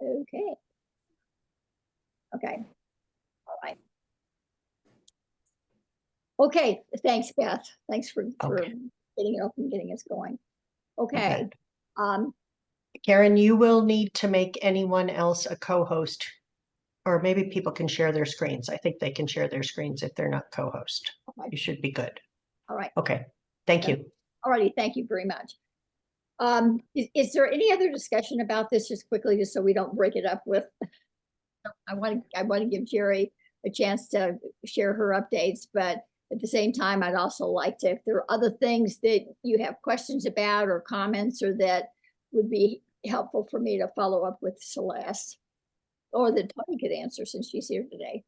Okay. Okay. All right. Okay. Thanks, Beth. Thanks for Okay. getting it open, getting us going. Okay. bet. Um, Karen, you will need to make anyone else a co-host, or maybe people can share their screens. I think they can share their screens if they're not co-host. okay. You should be good. All right. Okay. Thank you. All righty. Thank you very much. Is there any other discussion about this just quickly, just so we don't break it up with, I want to give Jerry a chance to share her updates, but at the same time, I'd also like to, if there are other things that you have questions about or comments or that would be helpful for me to follow up with Celeste, or that Tony could answer since she's here today.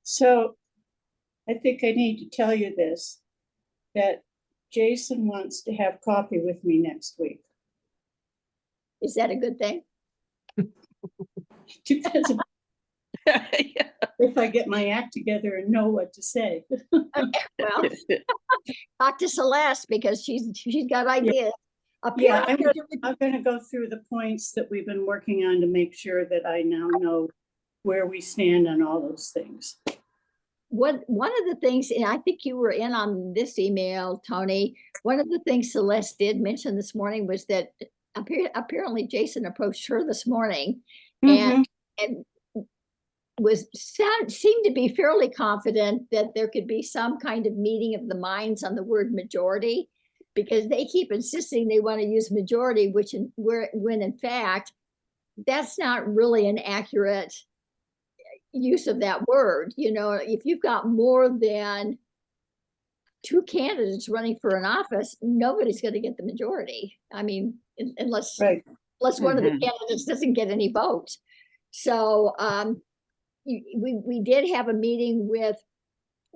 So I think I need to tell you this, that Jason wants to have coffee with me next week. Is that a good thing? Depends on if I get my act together and know what to say. Well, talk to Celeste because she's got ideas. Yeah, I'm going to go through the points that we've been working on to make sure that I now know where we stand on all those things. One of the things, and I think you were in on this email, Tony, one of the things Celeste did mention this morning was that apparently Jason approached her this morning and seemed to be fairly confident that there could be some kind of meeting of the minds on the word majority, because they keep insisting they want to use majority, when in fact that's not really an accurate use of that word. You know, if you've got more than two candidates running for an office, nobody's going to get the majority. I mean, unless one of the candidates doesn't get any votes. So we did have a meeting with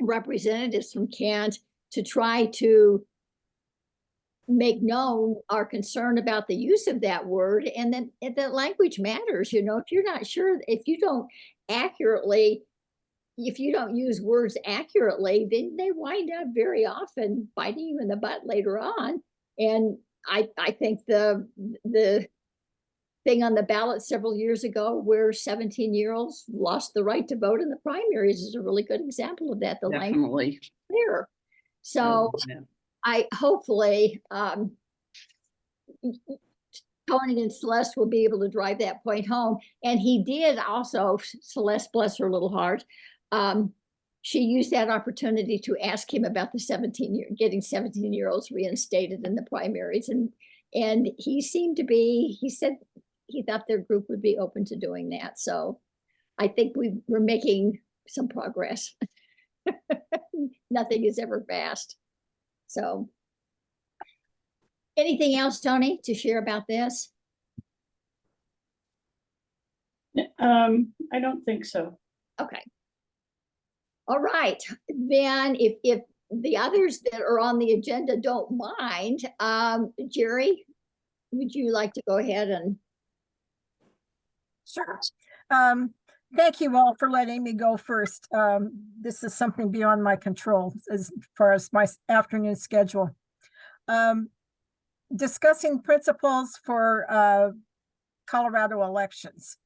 representatives from Kent to try to make known our concern about the use of that word, and then that language matters. You know, if you're not sure, if you don't use words accurately, then they wind up very often biting you in the butt later on. And I think the thing on the ballot several years ago where 17-year-olds lost the right to vote in the primaries is a really good example of that. The language is clear. So I hopefully Tony and Celeste will be able to drive that point home. And he did also, Celeste, bless her little heart, she used that opportunity to ask him about the getting 17-year-olds reinstated in the primaries. And he seemed to be, he said he thought their group would be open to doing that. So I think we're making some progress. Nothing is ever fast. So anything else, Tony, to share about this? I don't think so. Okay. All right. Then if the others that are on the agenda don't mind, Jerry, would you like to go ahead and? Sure. Thank you all for letting me go first. This is something beyond my control as far as my afternoon schedule. Discussing principles for Colorado elections.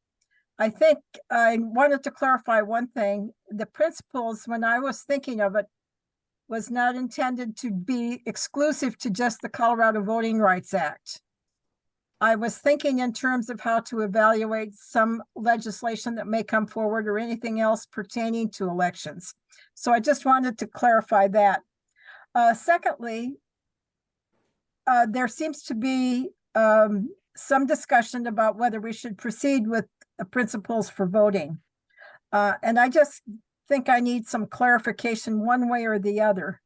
I think I wanted to clarify one thing. The principles, when I was thinking of it, was not intended to be exclusive to just the Colorado Voting Rights Act. I was thinking in terms of how to evaluate some legislation that may come forward or anything else pertaining to elections. So I just wanted to clarify that. Secondly, there seems to be some discussion about whether we should proceed with principles for voting. And I just think I need some clarification one way or the other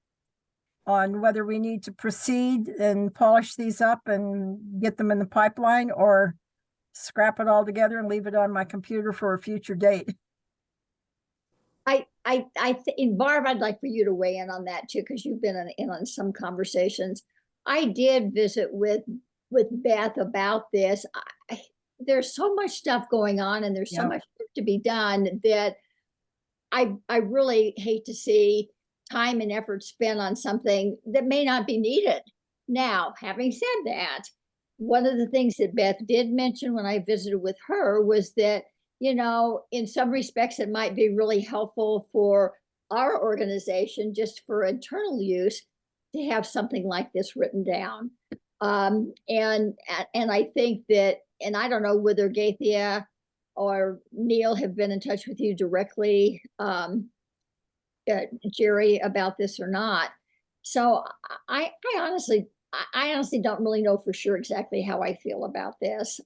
on whether we need to proceed and polish these up and get them in the pipeline, or scrap it all together and leave it on my computer for a future date. Barb, I'd like for you to weigh in on that too, because you've been in on some conversations. I did visit with Beth about this. There's so much stuff going on, and there's so much work to be done that I really hate to see time and effort spent on something that may not be needed. Now, having said that, one of the things that Beth did mention when I visited with her was that, you know, in some respects, it might be really helpful for our organization, just for internal use, to have something like this written down. And I think that, and I don't know whether Gaithia or Neil have been in touch with you directly, Jerry, about this or not. So I honestly, I honestly don't really know for sure exactly how I feel about this.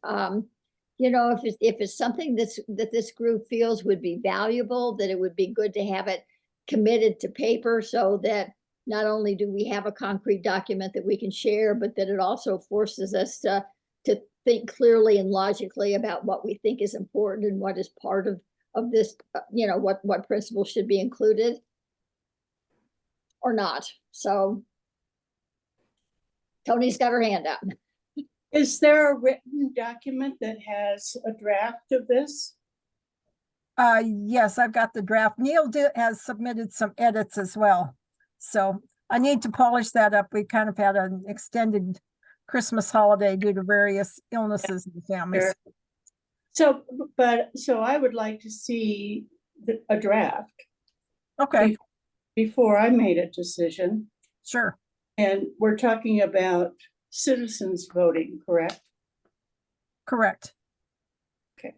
You know, if it's something that this group feels would be valuable, that it would be good to have it committed to paper, so that not only do we have a concrete document that we can share, but that it also forces us to think clearly and logically about what we think is important and what is part of this, you know, what principles should be included or not. So Tony's got her hand up. Is there a written document that has a draft of this? Yes, I've got the draft. Neil has submitted some edits as well. So I need to polish that up. We kind of had an extended Christmas holiday due to various illnesses in the families. Sure. So I would like to see a draft Okay, before I made a decision. sure. And we're talking about citizens voting, correct? Correct. Okay.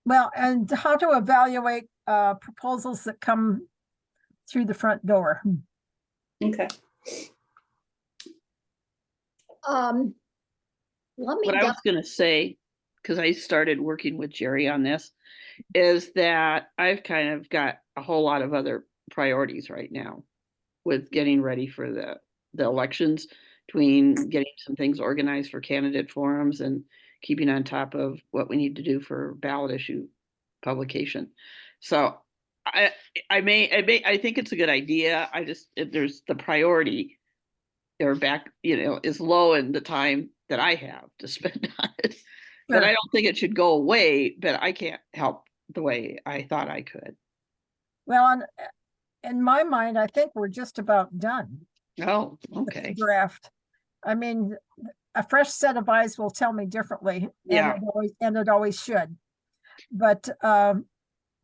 Well, and how to evaluate proposals that come through the front door. Okay. Let me What I was gonna say, because I started working with Jerry on this, is that I've kind of got a whole lot of other priorities right now with getting ready for the elections, between getting some things organized for candidate forums and keeping on top of what we need to do for ballot issue publication. So I think it's a good idea. There's the priority or back, is low in the time that I have to spend on it. But I Sure. don't think it should go away, but I can't help the way I thought I could. Well, in my mind, I think we're just about done Oh, with the okay. draft. I mean, a fresh set of eyes will tell me differently. Yeah. And it always should. But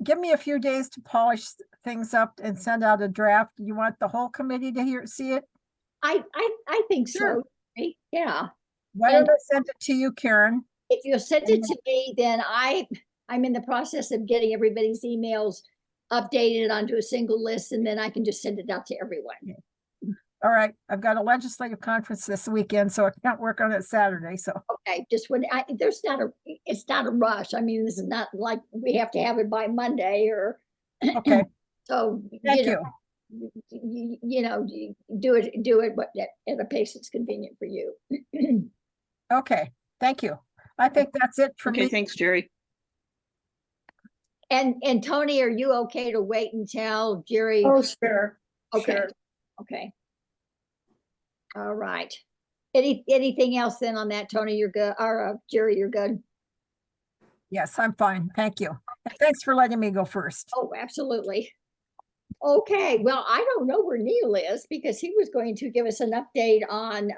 give me a few days to polish things up and send out a draft. You want the whole committee to see it? I think Sure. so. Yeah. Why And- don't I send it to you, Karen? If you send it to me, then I'm in the process of getting everybody's emails updated onto a single list, and then I can just send it out to everyone. All right, I've got a legislative conference this weekend, so I can't work on it Saturday, so. Okay, just when it's not a rush. I mean, this is not like we have to have it by Monday or. Okay, So, thank you. Do it but at a pace that's convenient for you. Okay, thank you. I think that's it for Okay, me. thanks, Jerry. And Tony, are you okay to wait until Jerry? Oh, sure. Okay. Sure. Okay. All right. Anything else then on that, Tony? You're good, or Jerry, you're good? Yes, I'm fine. Thank you. And thanks for letting me go first. Oh, absolutely. Okay, well, I don't know where Neil is, because he was going to give us an update on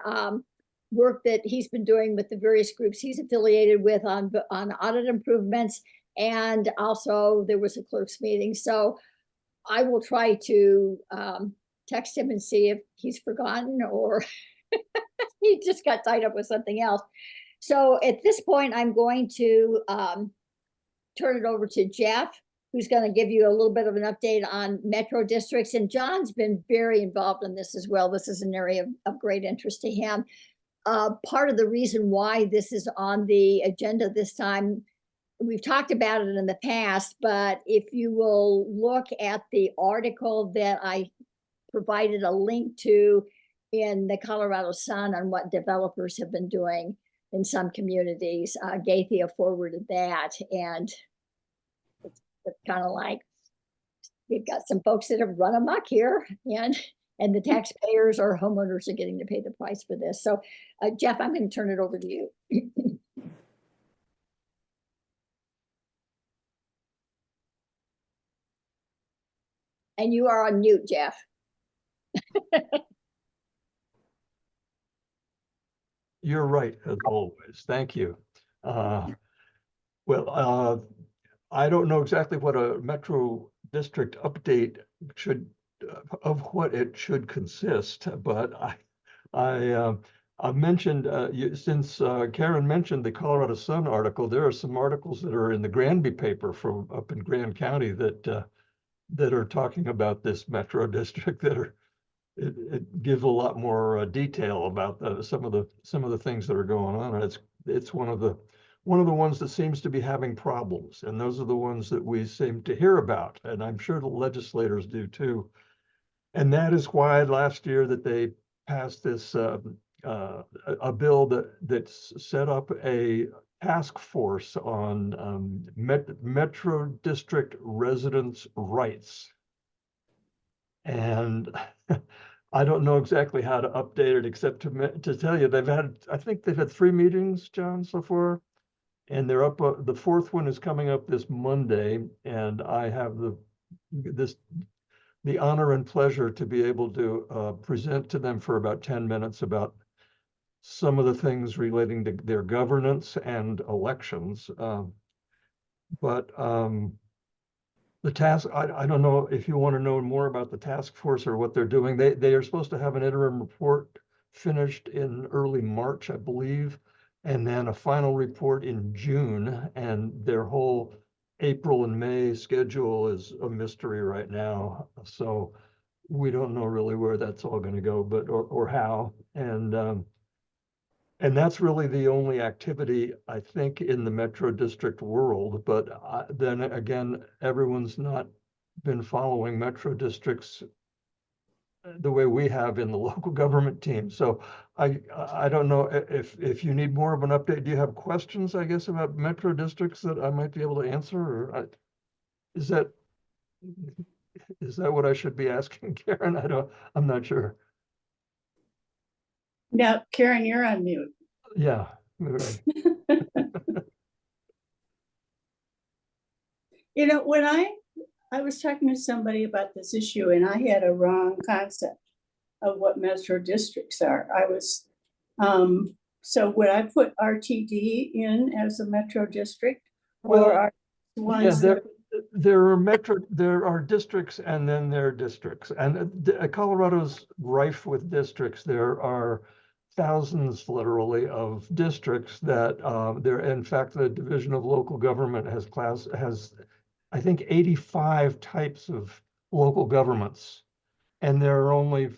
work that he's been doing with the various groups he's affiliated with on audit improvements. And also there was a clerk's meeting. So I will try to text him and see if he's forgotten or he just got tied up with something else. So at this point, I'm going to turn it over to Jeff, who's going to give you a little bit of an update on metro districts. And John's been very involved in this as well. This is an area of great interest to him. Part of the reason why this is on the agenda this time, we've talked about it in the past, but if you will look at the article that I provided a link to in the Colorado Sun on what developers have been doing in some communities, Gaithia forwarded that, and it's kind of like we've got some folks that have run amok here, and the taxpayers or homeowners are getting to pay the price for this. So, Jeff, I'm going to turn it over to you. And you are on mute, Jeff. You're right, as always. Thank you. I don't know exactly what a Metro District update should, of what it should consist, but I mentioned, since Karen mentioned the Colorado Sun article, there are some articles that are in the Granby paper from up in Grand County that are talking about this Metro District that are, it gives a lot more detail about some of the things that are going on, and it's one of the ones that seems to be having problems, and those are the ones that we seem to hear about, and I'm sure the legislators do too. And that is why last year that they passed this a bill that set up a task force on Metro District residents' rights. And I don't know exactly how to update it, except to tell you I think they've had 3 meetings, John, so far. And they're up, the 4th one is coming up this Monday, and I have the honor and pleasure to be able to present to them for about 10 minutes about some of the things relating to their governance and elections. But the task, I don't know if you want to know more about the task force or what they're doing. They are supposed to have an interim report finished in early March, I believe, and then a final report in June, and their whole April and May schedule is a mystery right now. So we don't know really where that's all going to go, but or how. And that's really the only activity, I think, in the Metro District world. But then again, everyone's not been following Metro Districts the way we have in the local government team. So I don't know if you need more of an update. Do you have questions, I guess, about Metro Districts that I might be able to answer? Or is that what I should be asking, Karen? I'm not sure. Now, Karen, you're on mute. Yeah. You know, when I was talking to somebody about this issue and I had a wrong concept of what Metro Districts are. So would I put RTD in as a Metro District? Well, or are ones yeah, that there are districts and then there are districts, and Colorado's rife with districts. There are thousands, literally, of districts that there. In fact, the Division of Local Government has, I think, 85 types of local governments, and there are only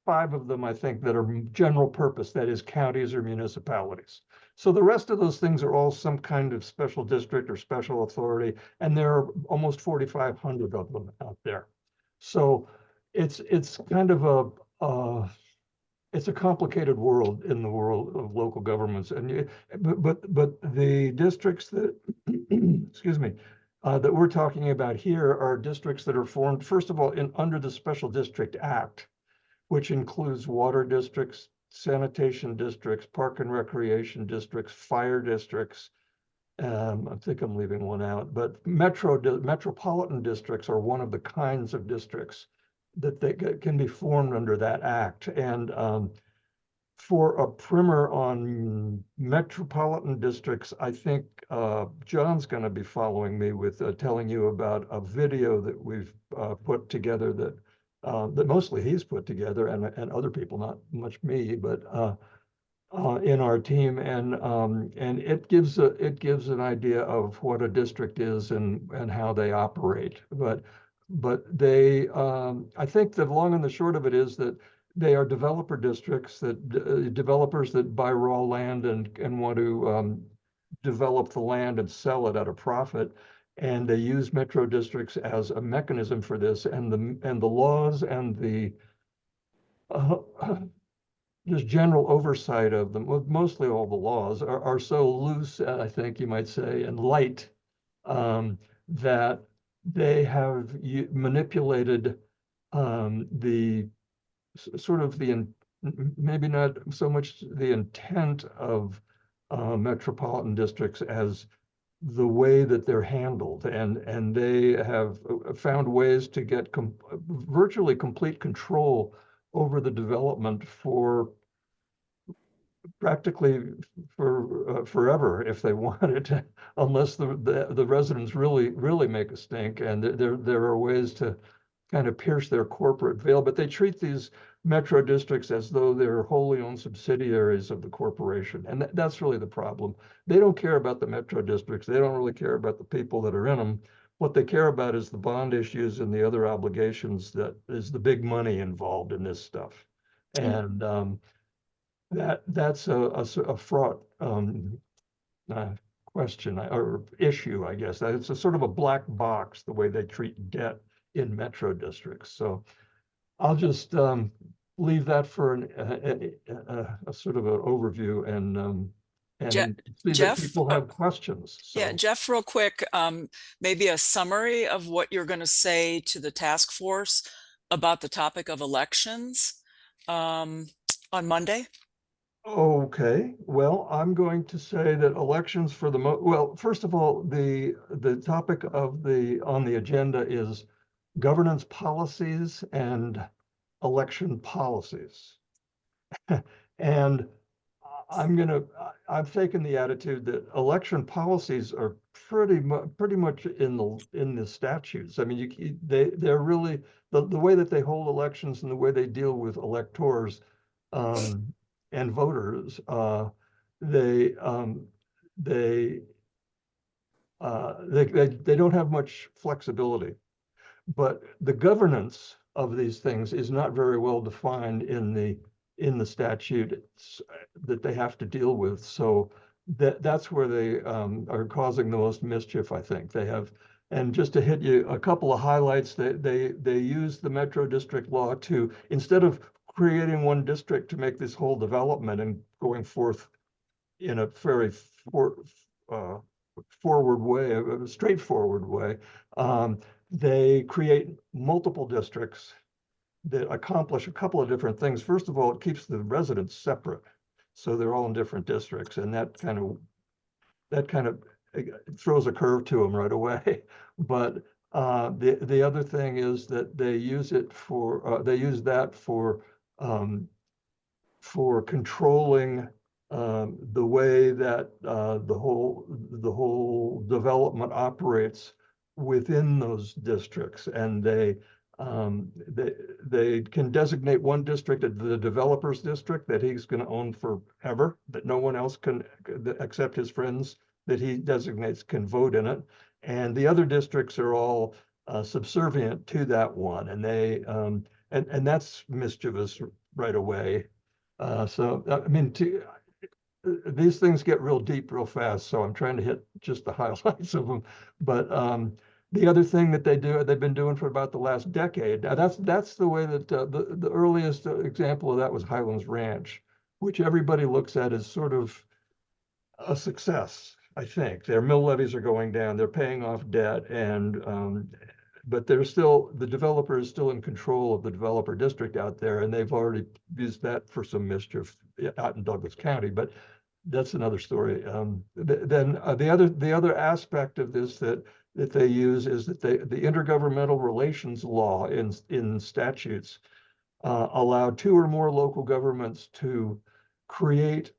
5 of them, I think, that are general purpose, that is counties or municipalities. So the rest of those things are all some kind of special district or special authority, and there are almost 4,500 of them out there. So it's kind of it's a complicated world in the world of local governments, and but the districts that excuse me, that we're talking about here are districts that are formed, first of all, under the Special District Act, which includes water districts, sanitation districts, park and recreation districts, fire districts. I think I'm leaving one out, but metropolitan districts are one of the kinds of districts that can be formed under that act. And for a primer on metropolitan districts, I think John's going to be following me with telling you about a video that we've put together that mostly he's put together, and other people, not much me, but in our team, and it gives an idea of what a district is and how they operate. But they, I think the long and the short of it is that they are developer districts, that developers that buy raw land and want to develop the land and sell it at a profit. And they use Metro Districts as a mechanism for this, and the laws and the just general oversight of them, mostly all the laws are so loose, I think you might say, and light, that they have manipulated the sort of maybe not so much the intent of metropolitan districts as the way that they're handled, and they have found ways to get virtually complete control over the development for practically for forever if they wanted to, unless the residents really make a stink. And there are ways to kind of pierce their corporate veil, but they treat these metro districts as though they're wholly owned subsidiaries of the corporation. And that's really the problem. They don't care about the metro districts. They don't really care about the people that are in them. What they care about is the bond issues and the other obligations that is the big money involved in this stuff. And that's a fraught question or issue, I guess. It's a sort of a black box, the way they treat debt in metro districts. So I'll just leave that for a sort of an overview and see Jeff, that people have questions. yeah, So, Jeff, real quick, maybe a summary of what you're going to say to the task force about the topic of elections on Monday. okay, well, I'm going to say that elections for the well, first of all, the topic of on the agenda is governance policies and election policies. And I've taken the attitude that election policies are pretty much in the statutes. I mean, they're really the way that they hold elections and the way they deal with electors and voters. They don't have much flexibility. But the governance of these things is not very well defined in the statute that they have to deal with. So that's where they are causing the most mischief, I think. They have, and just to hit you a couple of highlights, they use the Metro District law to, instead of creating one district to make this whole development and going forth in a very forward way, a straightforward way, they create multiple districts that accomplish a couple of different things. First of all, it keeps the residents separate, so they're all in different districts, and that kind of throws a curve to them right away. But the other thing is that they use that for controlling the way that the whole development operates within those districts. And they can designate one district as the developer's district that he's going to own forever, that no one else can, except his friends that he designates, can vote in it. And the other districts are all subservient to that one. And they and that's mischievous right away. So I mean, these things get real deep real fast, so I'm trying to hit just the highlights of them. But the other thing that they've been doing for about the last decade, that's the way that the earliest example of that was Highlands Ranch, which everybody looks at as sort of a success, I think. Their mill levies are going down, they're paying off debt, and but the developer is still in control of the developer district out there, and they've already used that for some mischief out in Douglas County. But that's another story. Then the other aspect of this that they use is that the intergovernmental relations law in statutes allow 2 or more local governments to create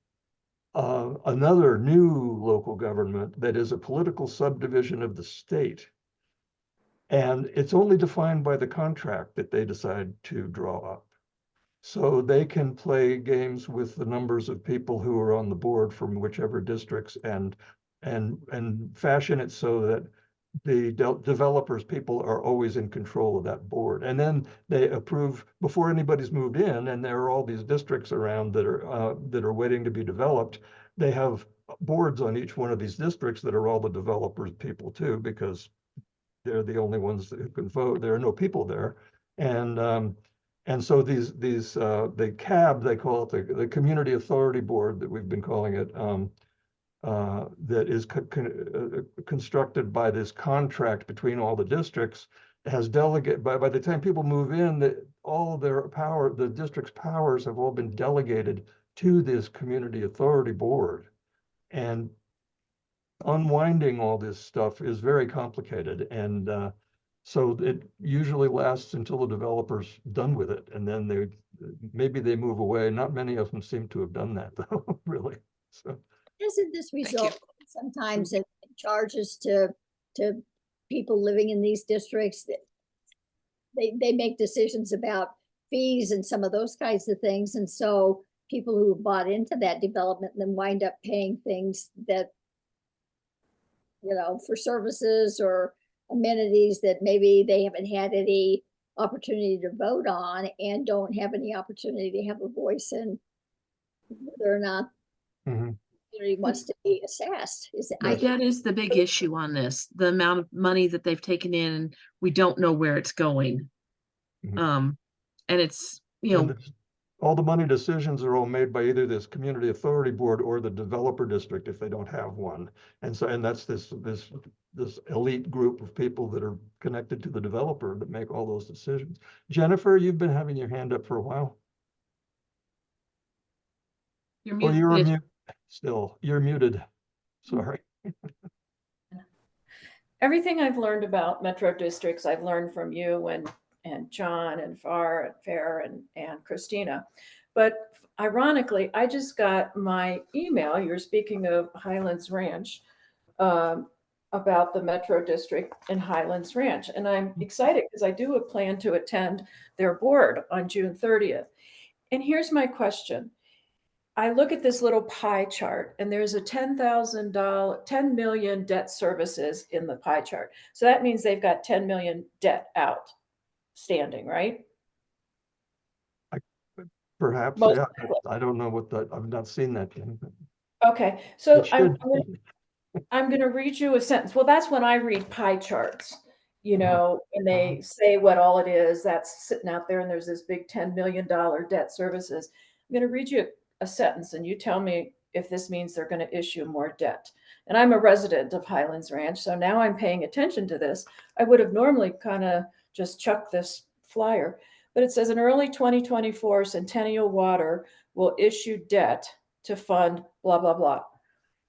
another new local government that is a political subdivision of the state. And it's only defined by the contract that they decide to draw up. So they can play games with the numbers of people who are on the board from whichever districts and fashion it so that the developers people are always in control of that board. And then they approve before anybody's moved in, and there are all these districts around that are waiting to be developed. They have boards on each one of these districts that are all the developers people too, because they're the only ones who can vote. There are no people there. And so the CAB, they call it the Community Authority Board that we've been calling it, that is constructed by this contract between all the districts, has delegate by the time people move in, that all of their power, the district's powers have all been delegated to this Community Authority Board. And unwinding all this stuff is very complicated. And So it usually lasts until the developer's done with it, and then maybe they move away. Not many of them seem to have done that though, really. So, Doesn't this you. result sometimes in charges to people living in these districts that they make decisions about fees and some of those kinds of things, and so people who bought into that development then wind up paying things that, you know, for services or amenities that maybe they haven't had any opportunity to vote on and don't have any opportunity to have a voice in whether or not mhm. the community wants to be assessed. Is it, Yes. That is the big issue on this, the amount of money that they've taken in, we don't know where it's going. Mhm. And it's, And all the money decisions are all made by either this community authority board or the developer district if they don't have one. And so, and that's this elite group of people that are connected to the developer that make all those decisions. Jennifer, you've been having your hand up for a while. you're Oh, you're muted. mute still. You're muted. Sorry. Everything I've learned about metro districts, I've learned from you and John and Fair and Christina. But ironically, I just got my email. You're speaking of Highlands Ranch, about the metro district in Highlands Ranch. And I'm excited because I do plan to attend their board on June 30th. And here's my question. I look at this little pie chart and there's a $10 million debt services in the pie chart. So that means they've got 10 million debt outstanding, right? Perhaps, Most yeah. likely. I don't know what that, I've not seen that. Yet. Okay, so It should. I'm going to read you a sentence. Well, that's when I read pie charts, you know, and they say what all it is that's sitting out there and there's this big $10 million debt services. I'm going to read you a sentence and you tell me if this means they're going to issue more debt. And I'm a resident of Highlands Ranch, so now I'm paying attention to this. I would have normally kind of just chucked this flyer, but it says in early 2024, Centennial Water will issue debt to fund blah, blah, blah.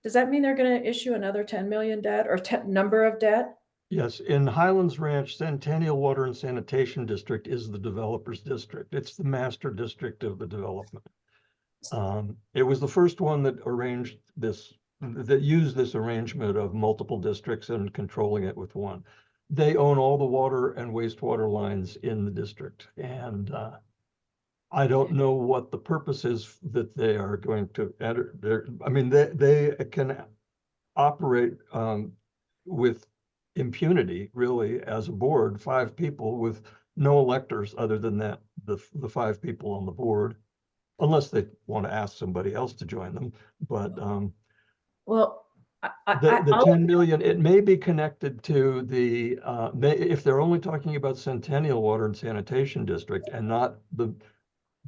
Does that mean they're going to issue another 10 million debt or number of debt? Yes, in Highlands Ranch, Centennial Water and Sanitation District is the developer's district. It's the master district of the development. It was the first one that arranged this, that used this arrangement of multiple districts and controlling it with one. They own all the water and wastewater lines in the district. And I don't know what the purpose is that they are going to enter. I mean, they can operate with impunity, really, as a board, 5 people with no electors other than that, the 5 people on the board, unless they want to ask somebody else to join them. But Well, the 10 million, it may be connected to the, if they're only talking about Centennial Water and Sanitation District and not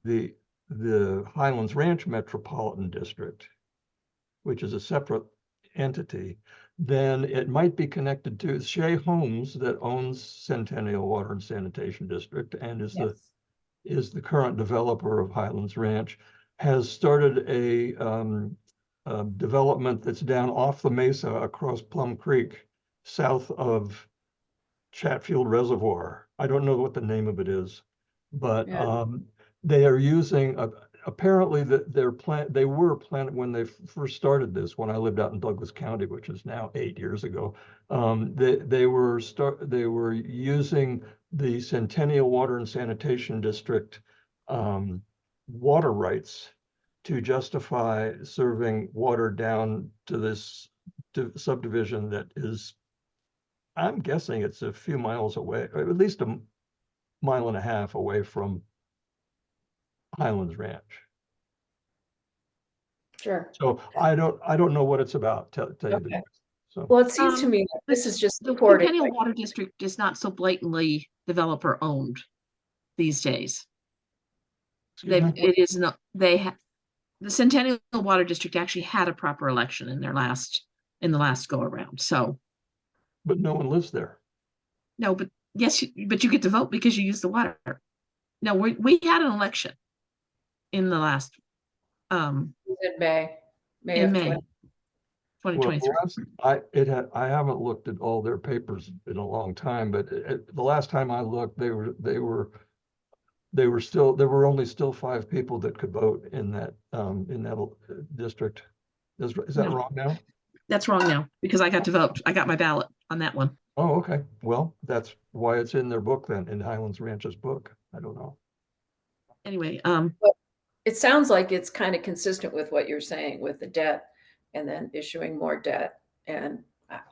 the Highlands Ranch Metropolitan District, which is a separate entity, then it might be connected to Shea Homes that owns Centennial Water and Sanitation District and is the current developer of Highlands Ranch, has started a development that's down off the mesa across Plum Creek, south of Chatfield Reservoir. I don't know what the name of it is, but they are using apparently they were planning when they first started this, when I lived out in Douglas County, which is now 8 years ago. They were using the Centennial Water and Sanitation District water rights to justify serving water down to this subdivision that is, I'm guessing it's a few miles away, or at least a mile and a half away from Highlands Ranch. Sure. So I don't know what it's about, tell you the truth. So Well, it seems to me that this is just The supporting. Centennial Water District is not so blatantly developer owned these days. excuse me? It is not, the Centennial Water District actually had a proper election in the last go around. So But no one lives there. no, but yes, but you get to vote because you use the water. No, we had an election in the last In May. in of May. 20. Well, 2023. I haven't looked at all their papers in a long time, but the last time I looked, there were only still 5 people that could vote in that district. Is that No. wrong now? That's wrong now because I got to vote. I got my ballot on that one. Oh, okay. Well, that's why it's in their book then, in Highlands Ranch's book. I don't know. Anyway, It sounds like it's kind of consistent with what you're saying with the debt and then issuing more debt. And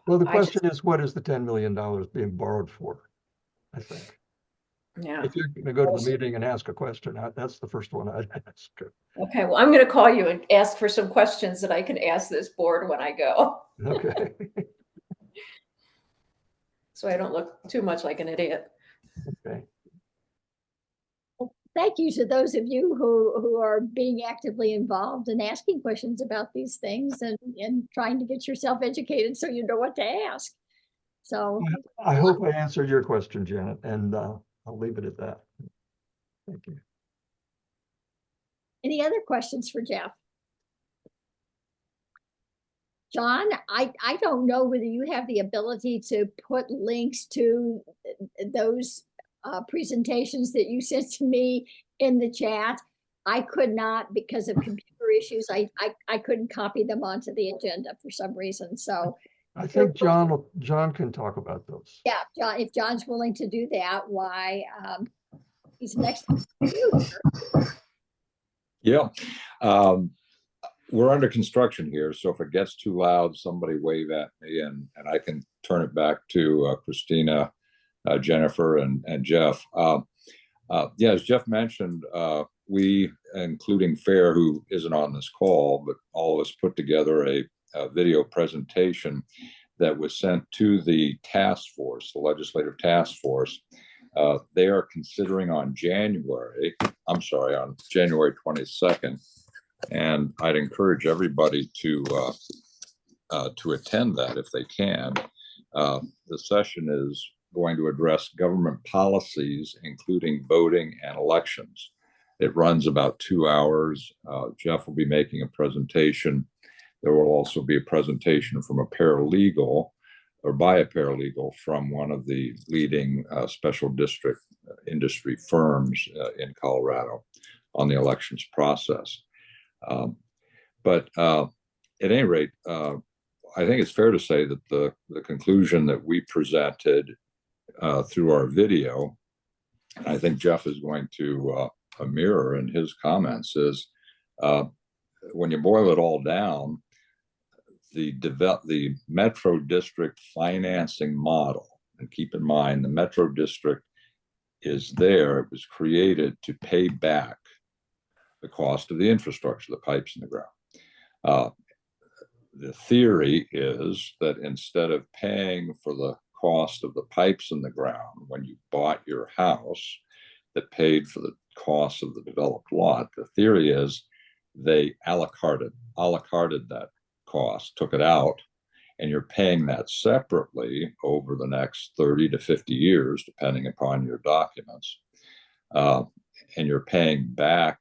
Well, the I question is, what is the $10 million being borrowed for? I think. yeah. If you're gonna go to the meeting and ask a question, that's the first one I'd ask. Okay, well, I'm going to call you and ask for some questions that I can ask this board when I go, Okay. so I don't look too much like an idiot. Okay. Thank you to those of you who are being actively involved and asking questions about these things and trying to get yourself educated so you know what to ask. So I hope I answered your question, Janet, and I'll leave it at that. Thank you. any other questions for Jeff? John, I don't know whether you have the ability to put links to those presentations that you sent to me in the chat. I could not because of computer issues. I couldn't copy them onto the agenda for some reason. So I think John can talk about those. yeah, John, if John's willing to do that, why he's next to you. Yeah. We're under construction here, so if it gets too loud, somebody wave at me and I can turn it back to Christina, Jennifer, and Jeff. Yeah, as Jeff mentioned, we, including FAIR, who isn't on this call, but all of us put together a video presentation that was sent to the task force, the legislative task force. They are considering on January 22nd, and I'd encourage everybody to attend that if they can. The session is going to address government policies, including voting and elections. It runs about 2 hours. Jeff will be making a presentation. There will also be a presentation from a paralegal or by a paralegal from one of the leading special district industry firms in Colorado on the elections process. But at any rate, I think it's fair to say that the conclusion that we presented through our video, I think Jeff is going to mirror in his comments, is when you boil it all down, the Metro District financing model, and keep in mind the Metro District is there, it was created to pay back the cost of the infrastructure, the pipes in the ground. The theory is that instead of paying for the cost of the pipes in the ground when you bought your house that paid for the cost of the developed lot, the theory is they a la carte that cost, took it out, and you're paying that separately over the next 30 to 50 years, depending upon your documents. And you're paying back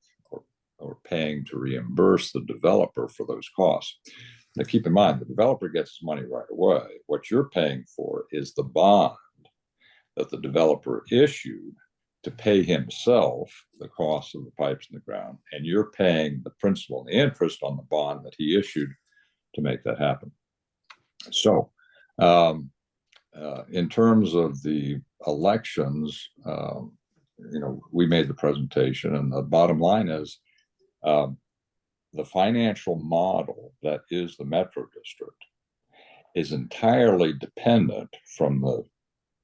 or paying to reimburse the developer for those costs. Now, keep in mind, the developer gets his money right away. What you're paying for is the bond that the developer issued to pay himself the cost of the pipes in the ground, and you're paying the principal and the interest on the bond that he issued to make that happen. So, in terms of the elections, we made the presentation, and the bottom line is the financial model that is the Metro District is entirely dependent from the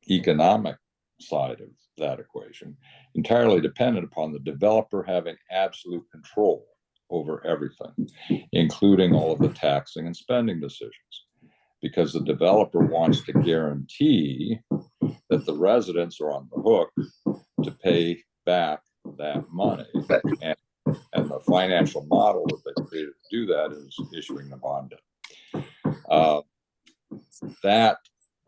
economic side of that equation, entirely dependent upon the developer having absolute control over everything, including all of the taxing and spending decisions, because the developer wants to guarantee that the residents are on the hook to pay back that money. And the financial model that they created to do that is issuing the bond. That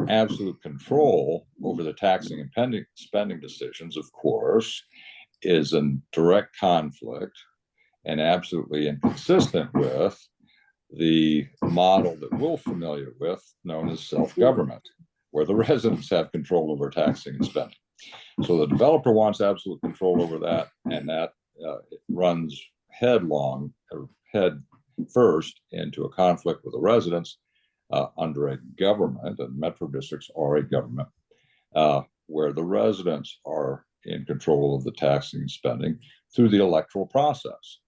absolute control over the taxing and spending decisions, of course, is in direct conflict and absolutely inconsistent with the model that we're familiar with, known as self-government, where the residents have control over taxing and spending. So the developer wants absolute control over that, and that it runs headlong, or head first, into a conflict with the residents under a government, and metro districts are a government, where the residents are in control of the taxing and spending through the electoral process.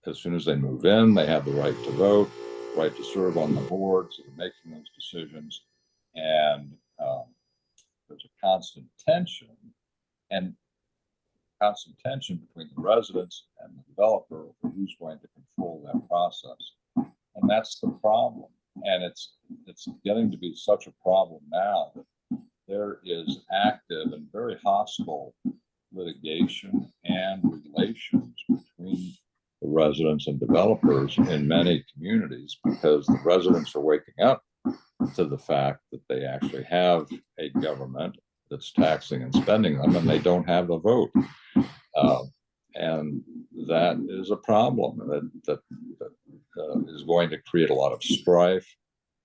As soon as they move in, they have the right to vote, right to serve on the boards that are making those decisions, and there's a constant tension between the residents and the developer over who's going to control that process. And that's the problem. And it's getting to be such a problem now that there is active and very hostile litigation and relations between the residents and developers in many communities, because the residents are waking up to the fact that they actually have a government that's taxing and spending them, and they don't have a vote. And that is a problem that is going to create a lot of strife,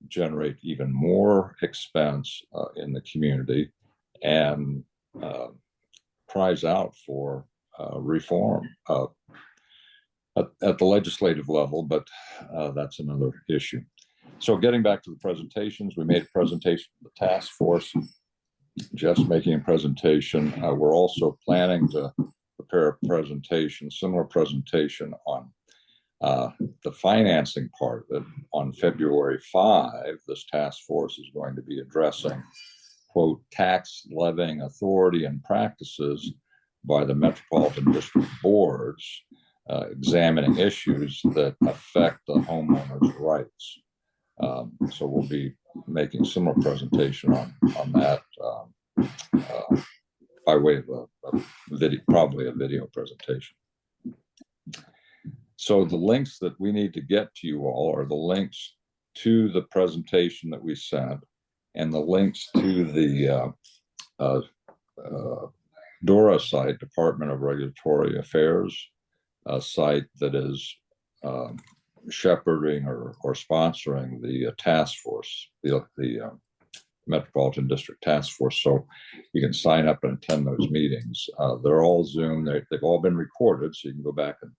generate even more expense in the community, and cries out for reform at the legislative level, but that's another issue. So getting back to the presentations, we made a presentation to the task force, just making a presentation. We're also planning to prepare a presentation, similar presentation on the financing part of it. On February 5, this task force is going to be addressing, quote, tax levying authority and practices by the Metropolitan District Boards, examining issues that affect the homeowner's rights. So we'll be making similar presentation on that by way of a video, probably a video presentation. So the links that we need to get to you all are the links to the presentation that we sent, and the links to the DORA site, Department of Regulatory Affairs site, that is shepherding or sponsoring the task force, the Metropolitan District Task Force. So you can sign up and attend those meetings. They're all Zoom. They've all been recorded, so you can go back and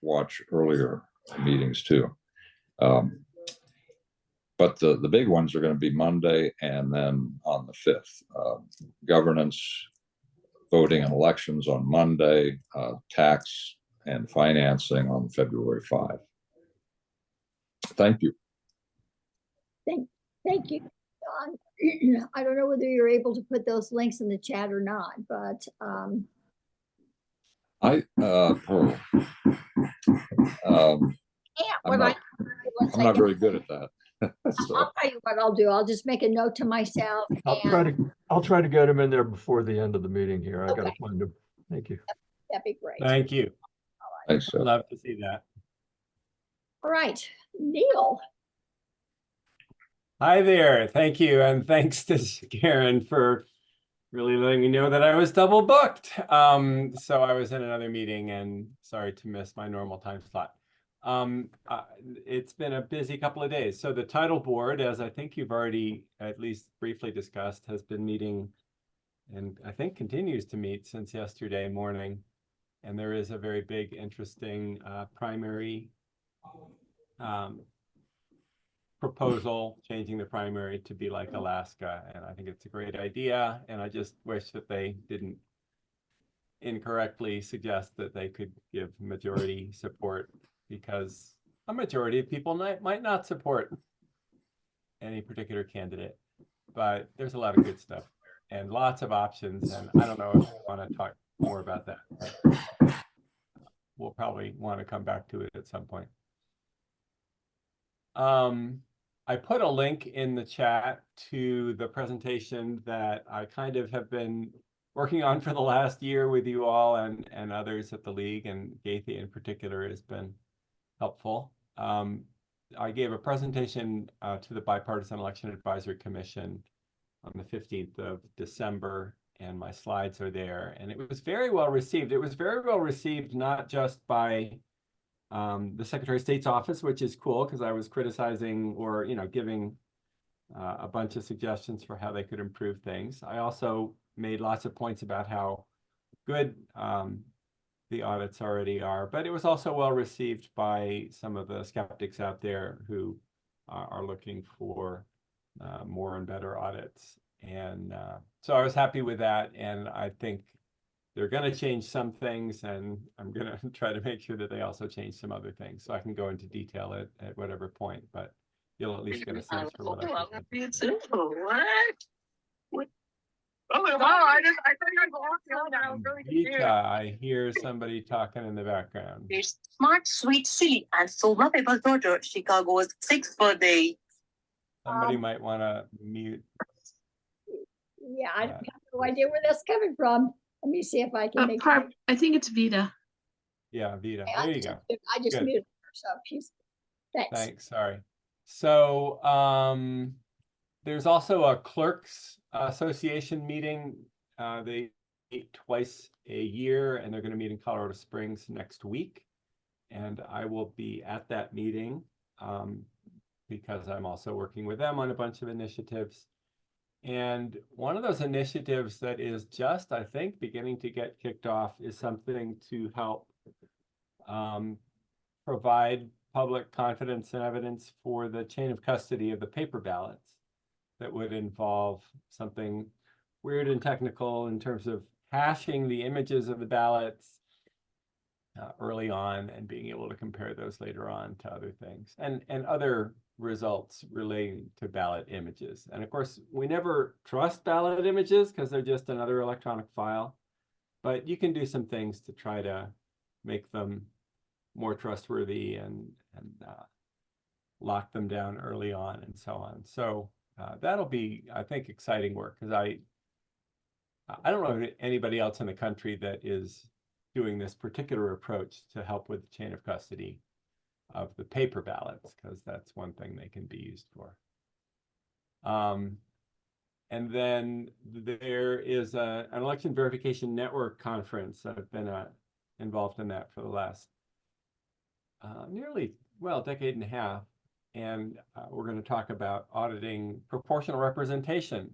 watch earlier meetings too. But the big ones are going to be Monday, and then on the 5th, governance, voting and elections on Monday, tax and financing on February 5. Thank you. Thank you, John. I don't know whether you're able to put those links in the chat or not, but I'm not very good at that. So. I'll tell you what I'll do. I'll just make a note to myself. I'll try to get him in there before the end of the meeting here. I Okay. gotta find him. Thank you. That'd be great. Thank you. Thanks, sir. Love to see that. All right, Neil. Hi there. Thank you. And thanks to Karen for really letting me know that I was double booked. So I was in another meeting, and sorry to miss my normal time slot. It's been a busy couple of days. So the title board, as I think you've already at least briefly discussed, has been meeting, and I think continues to meet since yesterday morning. And there is a very big, interesting primary proposal, changing the primary to be like Alaska. And I think it's a great idea. And I just wish that they didn't incorrectly suggest that they could give majority support, because a majority of people might not support any particular candidate. But there's a lot of good stuff there and lots of options. And I don't know if I want to talk more about that. We'll probably want to come back to it at some point. I put a link in the chat to the presentation that I kind of have been working on for the last year with you all and others at the League, and Gaithy in particular has been helpful. I gave a presentation to the Bipartisan Election Advisory Commission on the 15th of December, and my slides are there, and it was very well received. It was very well received, not just by the Secretary of State's office, which is cool because I was criticizing or, giving a bunch of suggestions for how they could improve things. I also made lots of points about how good the audits already are, but it was also well received by some of the skeptics out there who are looking for more and better audits. And so I was happy with that. And I think they're going to change some things, and I'm going to try to make sure that they also change some other things. So I can go into detail at whatever point, but you'll at least get a sense for what I presented. Oh my God, I think I lost it. I was really confused. Rita, I hear somebody talking in the background. Smart, sweet, silly, and so lovable daughter, Chicago's 6th birthday. Somebody might want to mute. Yeah, I have no idea where that's coming from. Let me see if I can make. I think it's Vita. Yeah, Vita. I There you just- go. I just Good. muted her, so she's, thanks. Thanks. Sorry. So there's also a clerks association meeting. They meet twice a year, and they're going to meet in Colorado Springs next week. And I will be at that meeting because I'm also working with them on a bunch of initiatives. And one of those initiatives that is just, I think, beginning to get kicked off is something to help provide public confidence and evidence for the chain of custody of the paper ballots. That would involve something weird and technical in terms of hashing the images of the ballots early on and being able to compare those later on to other things and other results relating to ballot images. And of course, we never trust ballot images because they're just another electronic file, but you can do some things to try to make them more trustworthy and lock them down early on and so on. So that'll be, I think, exciting work because I don't know anybody else in the country that is doing this particular approach to help with the chain of custody of the paper ballots, because that's one thing they can be used for. And then there is an election verification network conference. I've been involved in that for the last nearly, decade and a half. And we're going to talk about auditing proportional representation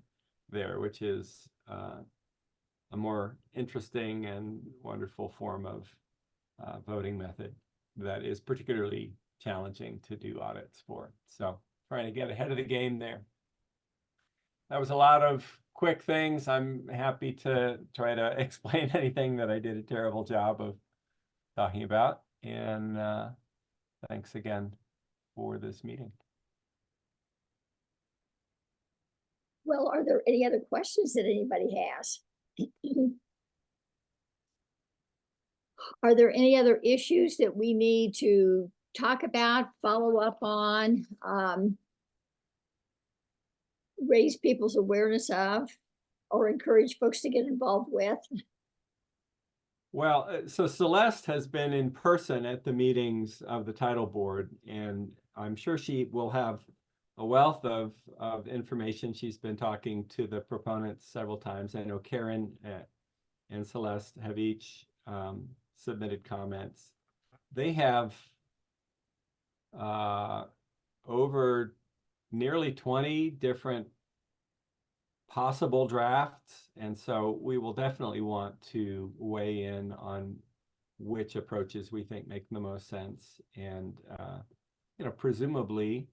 there, which is a more interesting and wonderful form of voting method that is particularly challenging to do audits for. So trying to get ahead of the game there. That was a lot of quick things. I'm happy to try to explain anything that I did a terrible job of talking about. And thanks again for this meeting. Well, are there any other questions that anybody has? Are there any other issues that we need to talk about, follow up on, raise people's awareness of, or encourage folks to get involved with? Well, so Celeste has been in person at the meetings of the title board, and I'm sure she will have a wealth of information. She's been talking to the proponents several times. I know Karen and Celeste have each submitted comments. They have over nearly 20 different possible drafts. And so we will definitely want to weigh in on which approaches we think make the most sense and, presumably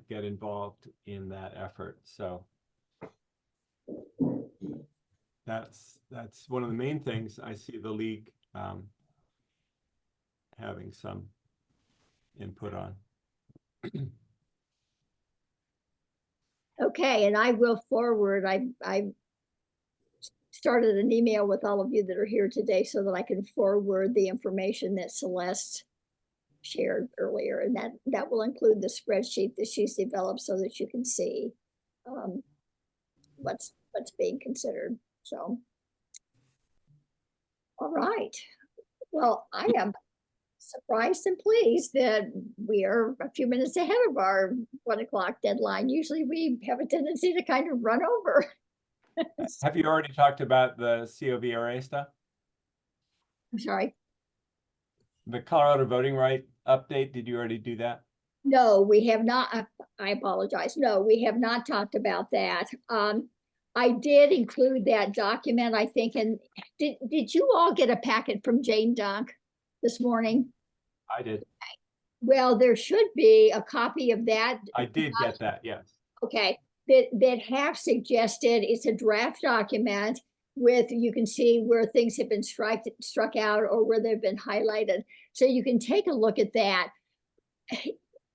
get involved in that effort. So that's one of the main things I see the league having some input on. Okay, and I will forward, I started an email with all of you that are here today so that I can forward the information that Celeste shared earlier, and that will include the spreadsheet that she's developed so that you can see what's being considered. So, all right. Well, I am surprised and pleased that we are a few minutes ahead of our 1 o'clock deadline. Usually we have a tendency to kind of run over. Have you already talked about the COVRA stuff? I'm sorry. The Colorado voting right update, did you already do that? No, we have not. I apologize. No, we have not talked about that. I did include that document, I think, and did you all get a packet from Jane Dunk this morning? I did. Well, there should be a copy of that. I did get that, yes. Okay, that have suggested, it's a draft document with, you can see where things have been struck out or where they've been highlighted. So you can take a look at that.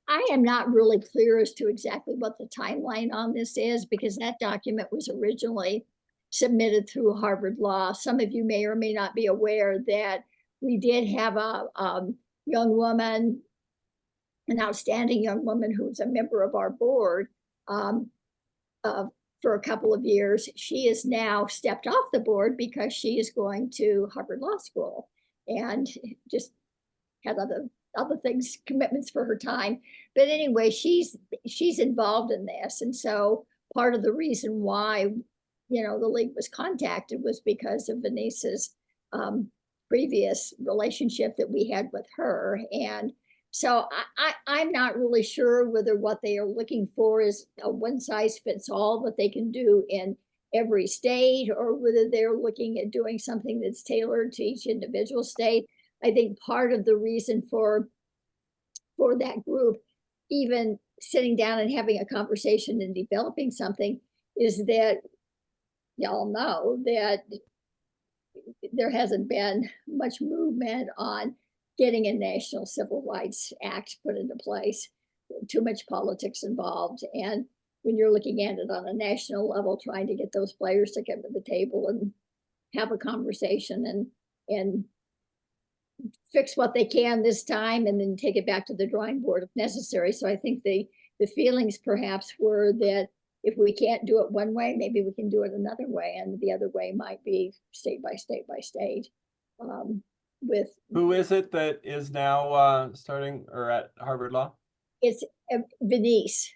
I am not really clear as to exactly what the timeline on this is, because that document was originally submitted through Harvard Law. Some of you may or may not be aware that we did have a young woman, an outstanding young woman who was a member of our board for a couple of years. She is now stepped off the board because she is going to Harvard Law School and just had other things, commitments for her time. But anyway, she's involved in this. And so part of the reason why, the league was contacted was because of Venice's previous relationship that we had with her. And so I'm not really sure whether what they are looking for is a one size fits all that they can do in every state, or whether they're looking at doing something that's tailored to each individual state. I think part of the reason for that group even sitting down and having a conversation and developing something is that y'all know that there hasn't been much movement on getting a national civil rights act put into place. Too much politics involved. And when you're looking at it on a national level, trying to get those players to come to the table and have a conversation and fix what they can this time and then take it back to the drawing board if necessary. So I think the feelings perhaps were that if we can't do it one way, maybe we can do it another way. And the other way might be state by state by state. Who is it that is now starting or at Harvard Law? It's Venice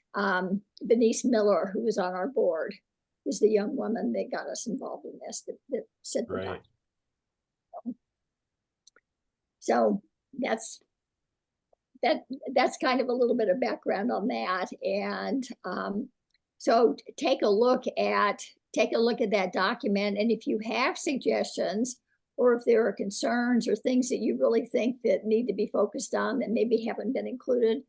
Miller, who was on our board, is the young woman that got us involved in this, that said the document. So that's kind of a little bit of background on that. And so take a look at that document. And if you have suggestions, or if there are concerns or things that you really think that need to be focused on that maybe haven't been included,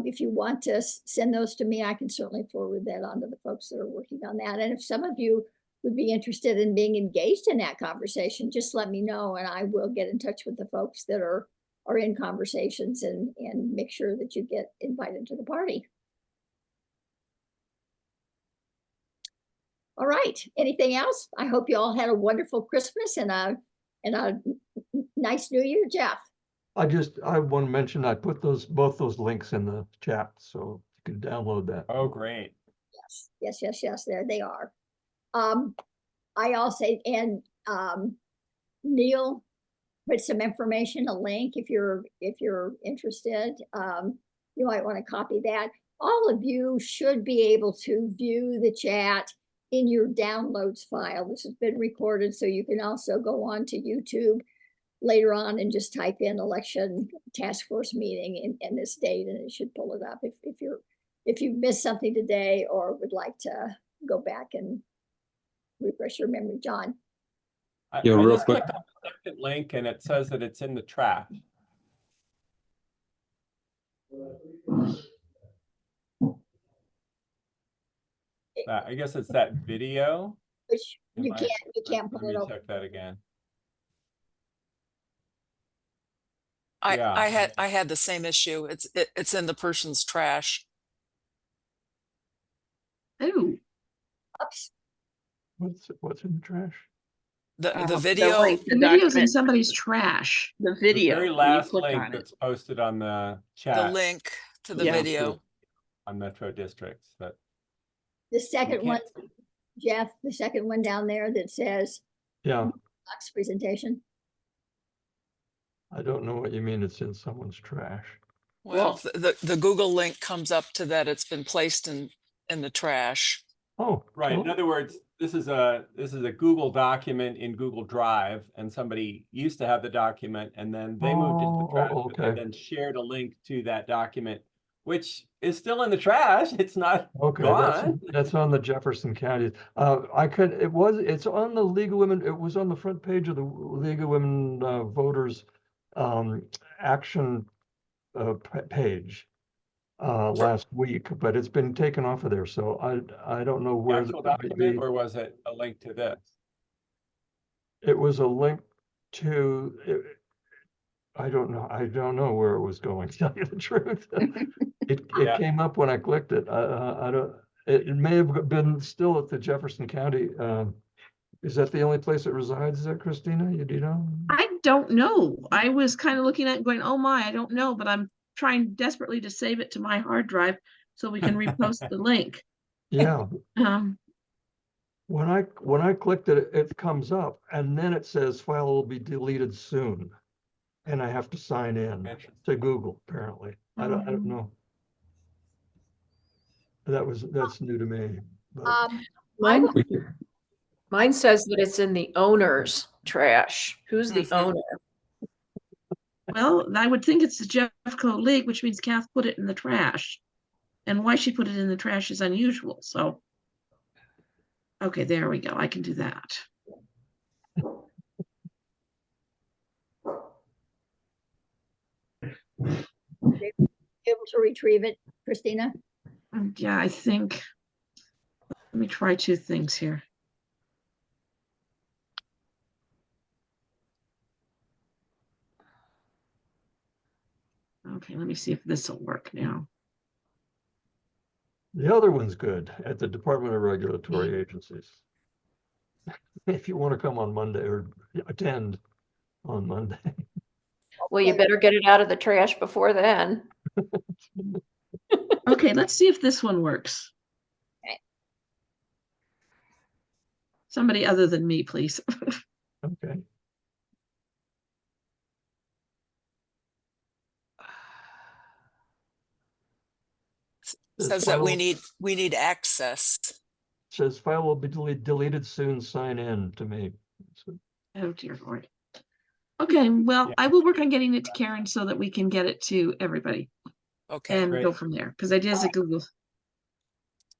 if you want to send those to me, I can certainly forward that on to the folks that are working on that. And if some of you would be interested in being engaged in that conversation, just let me know and I will get in touch with the folks that are in conversations and make sure that you get invited to the party. All right, anything else? I hope you all had a wonderful Christmas and a nice New Year, Jeff. I want to mention, I put both those links in the chat, so you can download that. Oh, great. Yes, there they are. I also, and Neil put some information, a link, if you're interested. You might want to copy that. All of you should be able to view the chat in your downloads file. This has been recorded, so you can also go on to YouTube later on and just type in election task force meeting and this date, and it should pull it up if you missed something today or would like to go back and refresh your memory. John. Yeah, I real just quick. clicked on the second link and it says that it's in the trash. I guess it's that video. Which you Am I- can't pull Let it me up. check that again. I had the same issue. It's in the person's trash. Ooh, Oops. What's in the trash? The video. link, the video's in document, somebody's trash. the The video. very when you last click link on it. that's posted on the chat. The link to the Yeah. video. On Metro Districts, that The second one, can't- Jeff, the second one down there that says Yeah, Fox presentation. I don't know what you mean it's in someone's trash. Well, the Google link comes up to that it's been placed in the trash. Oh. Right. In cool. other words, this is a Google document in Google Drive, and somebody used to have the document, and then they moved into the trash, but they Okay. then shared a link to that document, which is still in the trash. It's not Okay, gone. that's on the Jefferson County. It's on the League of Women, it was on the front page of the League of Women Voters action page last week, but it's been taken off of there, so I don't know The where actual that might document, be. or was it a link to this? It was a link to, I don't know where it was going, to tell you the truth. It Yeah. came up when I clicked it. I don't, it may have been still at the Jefferson County. Is that the only place it resides there, Christina? Do you know? I don't know. I was kind of looking at it going, oh my, I don't know, but I'm trying desperately to save it to my hard drive so we can repost the link. Yeah, Um, when I clicked it, it comes up and then it says file will be deleted soon. And I have to sign in to Google, apparently. I don't know. That's new to me. But Mine, mine says that it's in the owner's trash. Who's the owner? well, I would think it's the Jeffco League, which means Kath put it in the trash. And why she put it in the trash is unusual, so. Okay, there we go. I can do that. Able to retrieve it, Christina? Yeah, I think. Let me try two things here. Okay, let me see if this will work now. the other one's good at the Department of Regulatory Agencies. If you want to come on Monday or attend on Monday. Well, you better get it out of the trash before then. Okay, let's see if this one works. Okay. Somebody other than me, please. Okay. Says that we need access. Says file will be deleted soon, sign in to me. So, Oh dear Lord. Okay, well, Yeah. I will work on getting it to Karen so that we can get it to everybody Okay. and Great. go from there, because I did as a Google.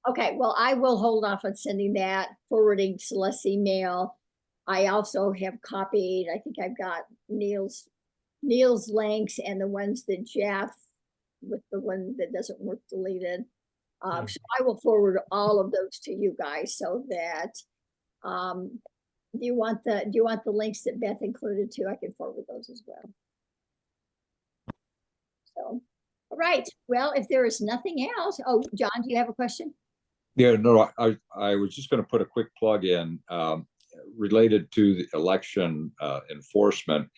Okay, well, I will hold off on sending that, forwarding Celeste's email. I also have copied, I think I've got Neil's links and the ones that Jeff, with the one that doesn't work, deleted. So I will forward all of those to you guys so that, do you want the links that Beth included too? I can forward those as well. So, all right, well, if there is nothing else, oh, John, do you have a question? Yeah, no, I was just going to put a quick plug in related to the election enforcement.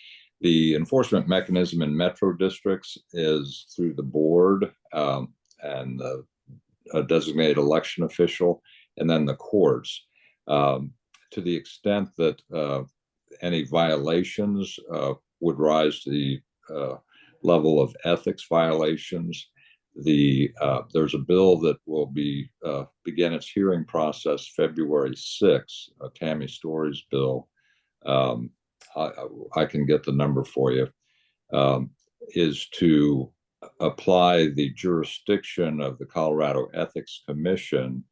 The enforcement mechanism in metro districts is through the board and a designated election official, and then the courts. To the extent that any violations would rise to the level of ethics violations, there's a bill that will be begin its hearing process February 6th, Tammy Story's bill. I can get the number for you. Is to apply the jurisdiction of the Colorado Ethics Commission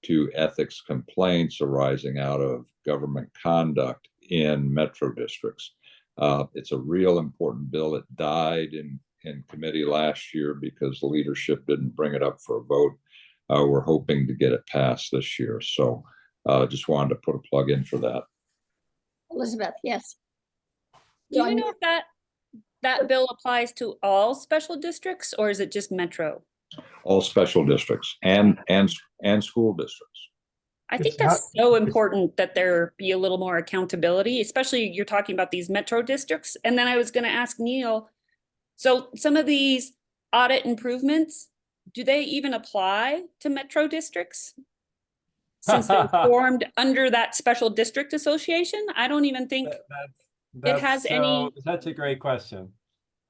to ethics complaints arising out of government conduct in metro districts. It's a real important bill. It died in committee last year because the leadership didn't bring it up for a vote. We're hoping to get it passed this year. So just wanted to put a plug in for that. Elizabeth, yes. Do John, you know if that bill applies to all special districts, or is it just metro? All special districts and school districts. I think that's so important that there be a little more accountability, especially you're talking about these metro districts. And then I was going to ask Neil, so some of these audit improvements, do they even apply to metro districts? Since they're formed under that special district association? I don't even think it has any. That's a great question.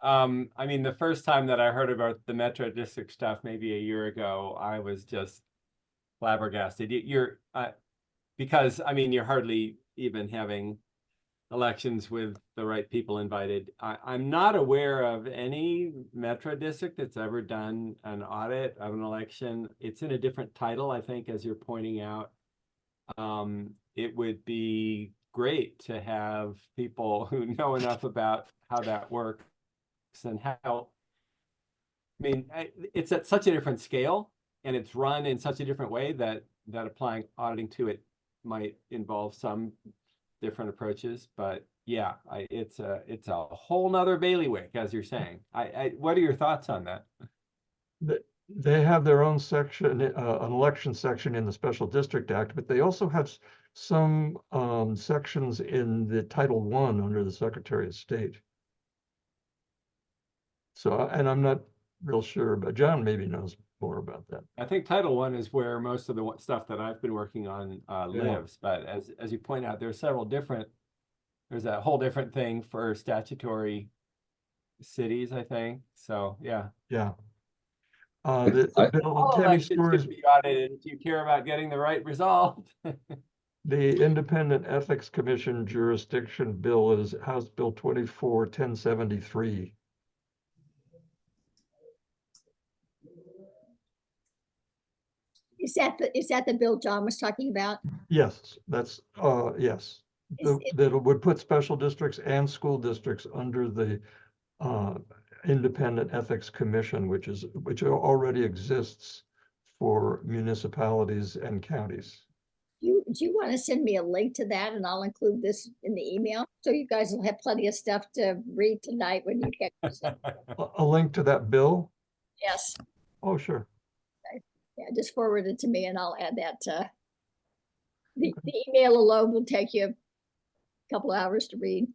I mean, the first time that I heard about the metro district stuff, maybe a year ago, I was just flabbergasted. You're because I mean, you're hardly even having elections with the right people invited. I'm not aware of any metro district that's ever done an audit of an election. It's in a different title, I think, as you're pointing out. It would be great to have people who know enough about how that works and how, I mean, it's at such a different scale and it's run in such a different way that applying auditing to it might involve some different approaches, but yeah, it's a whole nother bailiwick, as you're saying. What are your thoughts on that? They have their own section, an election section in the Special District Act, but they also have some sections in the Title I under the Secretary of State. So, and I'm not real sure, but John maybe knows more about that. I think Title I is where most of the stuff that I've been working on lives, but as you point out, there's several different, there's a whole different thing for statutory cities, I think. So, yeah. Yeah. I- All Tammy elections Storrs, should be audited if you care about getting the right result. the Independent Ethics Commission jurisdiction bill is House Bill 24-1073. Is that the bill John was talking about? Yes, that's, yes. That would put special districts and school districts under the Independent Ethics Commission, which already exists for municipalities and counties. Do you want to send me a link to that and I'll include this in the email? So you guys will have plenty of stuff to read tonight when you get. A link to that bill? Yes. Oh, sure. Yeah, just forward it to me and I'll add that to. The email alone will take you a couple hours to read.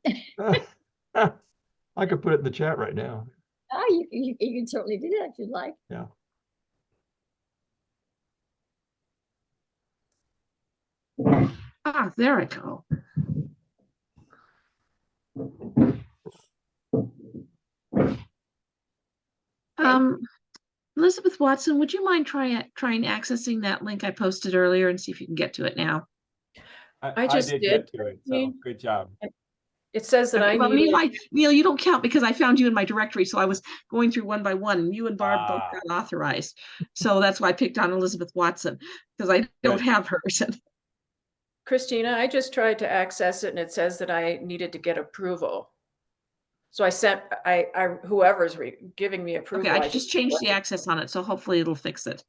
I could put it in the chat right now. Oh, you can certainly do that if you'd like. Yeah. Ah, there I go. Elizabeth Watson, would you mind trying accessing that link I posted earlier and see if you can get to it now? I just did did. get to it, so good job. It says that I Well, need. Neil, you don't count because I found you in my directory, so I was going through one by one, and you and Barb both Ah. got authorized. So that's why I picked on Elizabeth Watson, because I don't Good. have hers. Christina, I just tried to access it and it says that I needed to get approval. So I sent, whoever's giving me approval. Okay, I just changed the access on it, so hopefully it'll fix it.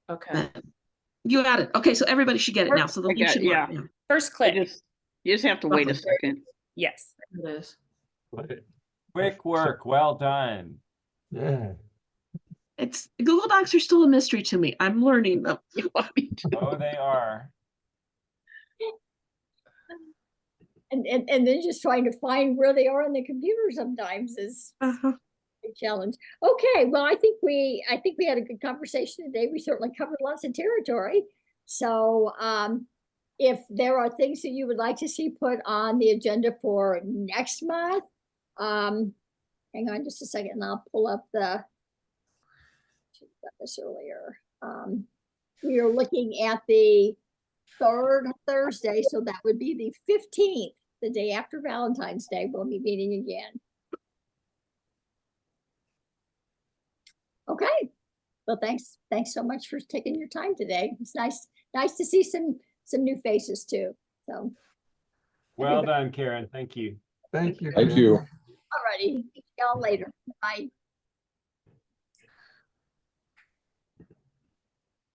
Okay. You got it. Okay, so everybody should get it now. So the I link got- should yeah. work now. First click. You just have to wait a Lovely. second. Yes. It is. Quick work, well done. Yeah. It's Google Docs are still a mystery to me. I'm learning them. Oh, they are. And then just trying to find where they are on the computer sometimes is a challenge. Okay, well, I think we had a good conversation today. We certainly covered lots of territory. So if there are things that you would like to see put on the agenda for next month, hang on just a second and I'll pull up the this earlier. We are looking at the third Thursday, so that would be the 15th, the day after Valentine's Day. We'll be meeting again. Okay. Well, thanks so much for taking your time today. It's nice to see some new faces too. So. Well done, Karen. Thank you. Thank you. Thank you. Alrighty, see y'all later. Bye.